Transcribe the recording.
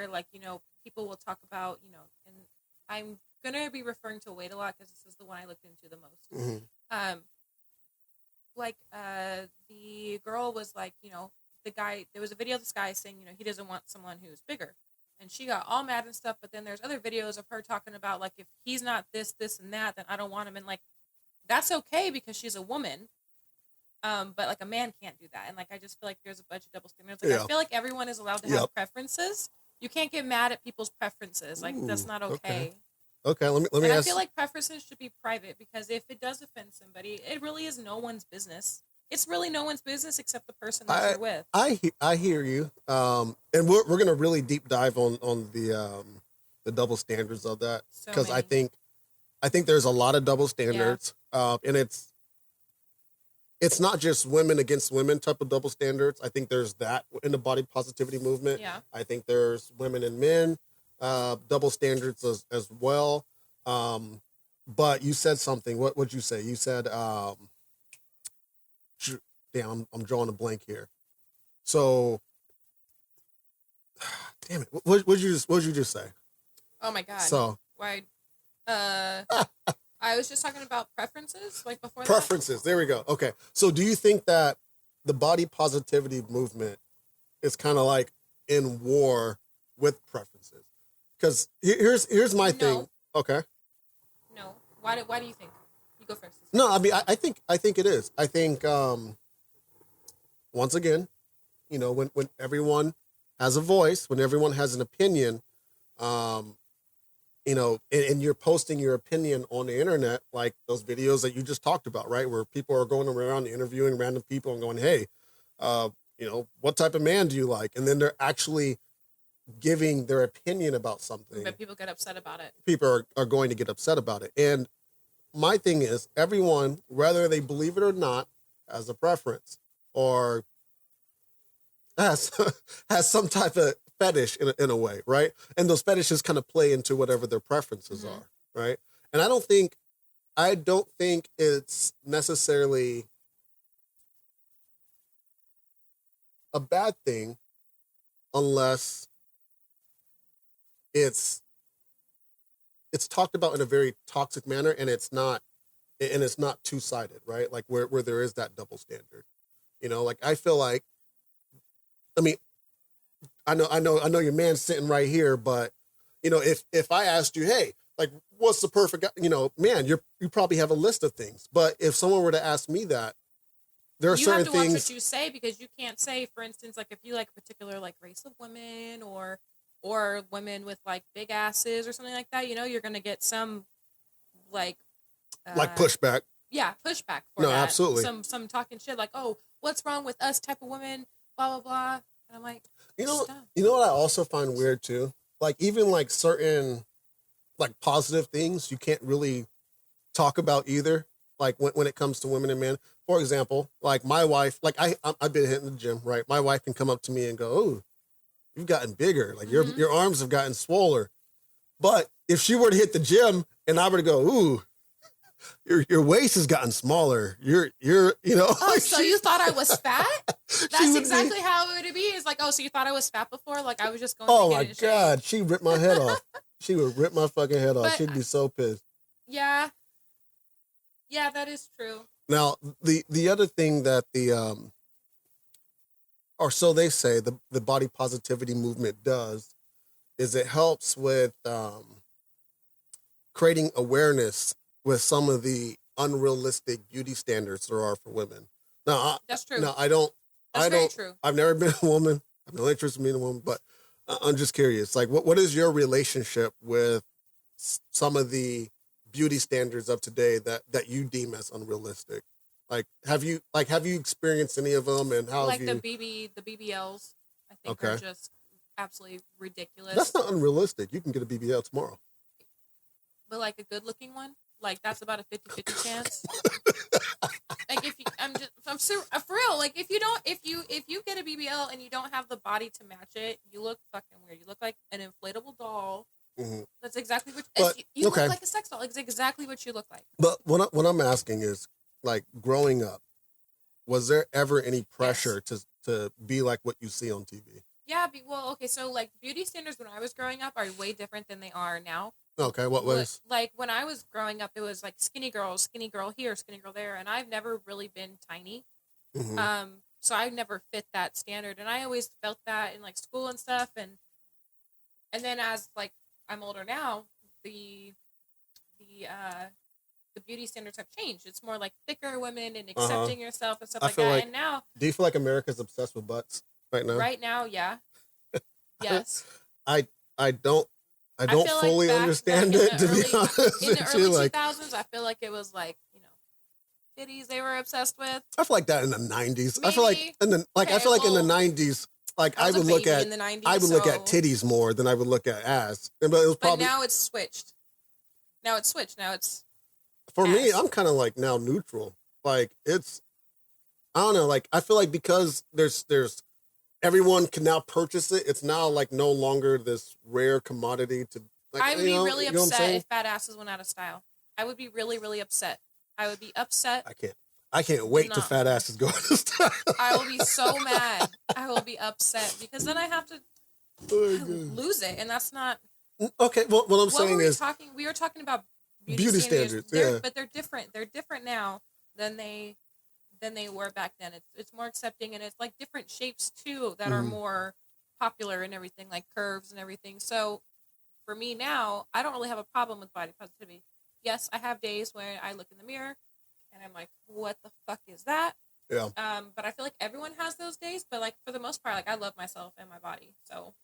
where, like, people will talk about, and I'm going to be referring to weight a lot because this is the one I looked into the most. Mm-hmm. Um, the girl was like, the guy, there was a video of this guy saying, he doesn't want someone who's bigger. And she got all mad and stuff. But then there's other videos of her talking about, like, if he's not this, this, and that, then I don't want him. And, like, that's okay because she's a woman. But, like, a man can't do that. And, like, I just feel like there's a bunch of double standards. Like, I feel like everyone is allowed to have preferences. You can't get mad at people's preferences. Like, that's not okay. Okay, let me and ask. I feel like preferences should be private because if it does offend somebody, it really is no one's business. It's really no one's business except the person that you're with. I hear you. And we're gonna really deep dive on the double standards of that because I think there's a lot of double standards. And it's not just women against women type of double standards. I think there's that in the body positivity movement. Yeah. I think there's women and men double standards as well. But you said something. What'd you say? You said, damn, I'm drawing a blank here. So, damn it. What'd you just say? Oh my God. So, why? I was just talking about preferences, like before. Preferences. There we go. Okay. So, do you think that the body positivity movement is kind of like in war with preferences? Because here's my thing. Okay. No. Why do you think? You go first. No, I mean I think it is. I think once again, when everyone has a voice, when everyone has an opinion, and you're posting your opinion on the internet, like those videos that you just talked about, right? Where people are going around interviewing random people and going, hey, what type of man do you like? And then they're actually giving their opinion about something. But people get upset about it. People are going to get upset about it. And my thing is, everyone, whether they believe it or not, has a preference or has some type of fetish in a way, right? And those fetishes kind of play into whatever their preferences are, right? And I don't think it's necessarily a bad thing unless it's talked about in a very toxic manner and it's not two-sided, right? Like where there is that double standard. Like I feel like, I mean, I know your man's sitting right here, but if I asked you, hey, like what's the perfect man, you probably have a list of things. But if someone were to ask me that, there are certain things. You have to watch what you say because you can't say, for instance, like if you like a particular like race of women or women with like big asses or something like that, you're gonna get some like pushback. Yeah, pushback for that. No, that. absolutely. Some talking shit like, oh, what's wrong with us type of women, blah blah blah. And I'm like, you know what I also find weird too? Like even like certain like positive things you can't really talk about either. Like when it comes to women and men. For example, like my wife, like I've been hitting the gym, right? My wife can come up to me and go, oh, you've gotten bigger. Like your arms have gotten swoller. But if she were to hit the gym and I were to go, ooh, your waist has gotten smaller. You're Oh, so you thought I was fat? That's exactly how it would be. It's like, oh, so you thought I was fat before? Like I was just going oh to my God, she ripped my head off. She would rip my fucking head off. But, She'd be so pissed. Yeah. Yeah, that is true. Now, the other thing that or so they say, the body positivity movement does, is it helps with creating awareness with some of the unrealistic beauty standards there are for women. Now, that's true. Now, I don't. Very true. I've never been a woman. I have no interest in being a woman, but I'm just curious. Like, what is your relationship with some of the beauty standards of today that you deem as unrealistic? Like, have you experienced any of them, and how like have you... the BBLs? I think are just absolutely ridiculous. That's not unrealistic. You can get a BBL tomorrow. But like a good looking one, like that's about a 50-50 chance. Like if you, I'm for real. Like if you get a BBL and you don't have the body to match it, you look fucking weird. You look like an inflatable doll. Mm-hmm. That's exactly what you look like. A sex doll. It's exactly what you look like. But what I'm asking is, like, growing up, was there ever any pressure to be like what you see on TV? Yeah, well, okay, so like beauty standards when I was growing up are way different than they are now. Okay, what was? Like when I was growing up, it was like skinny girl here, skinny girl there, and I've never really been tiny. Mm-hmm. So I never fit that standard, and I always felt that in like school and stuff, and then as like I'm older now, the the uh the beauty standards have changed. It's more like thicker women and Uh huh. accepting yourself and stuff I like feel that. like. And now, Do you feel like America's obsessed with butts right now? right now, yeah, yes. I I don't I I don't feel like fully back understand in it, the to be early honest in the with you. early two Like, thousands, I feel like it was like titties they were obsessed with. I feel like that in the '90s. I feel like Maybe I okay, feel like in the well, '90s, like I was a baby in the I '90s, would look at so titties more than I would look at ass. But it was but probably now it's switched. Now it's switched. Now it's for me. ass. I'm kind of like now neutral. Like it's I don't know. Like I feel like because there's everyone can now purchase it. It's now like no longer this rare commodity to like I would be really you know what I'm upset saying? if fat asses went out of style. I would be really, really upset. I would be upset. I can't wait to No, fat asses go out of style. I will be so mad. I will be upset because then I have to Oh my God. lose it, and that's not. Okay, well, what I'm What saying were we is talking? We were talking about beauty standards. Yeah. But they're different. They're different now than they were back then. It's more accepting, and it's like different shapes too that are Mhm. more popular and everything, like curves and everything. So for me now, I don't really have a problem with body positivity. Yes, I have days when I look in the mirror and I'm like, what the fuck is that? Yeah. But I feel like everyone has those days. But like for the most part, like I love myself and my body. So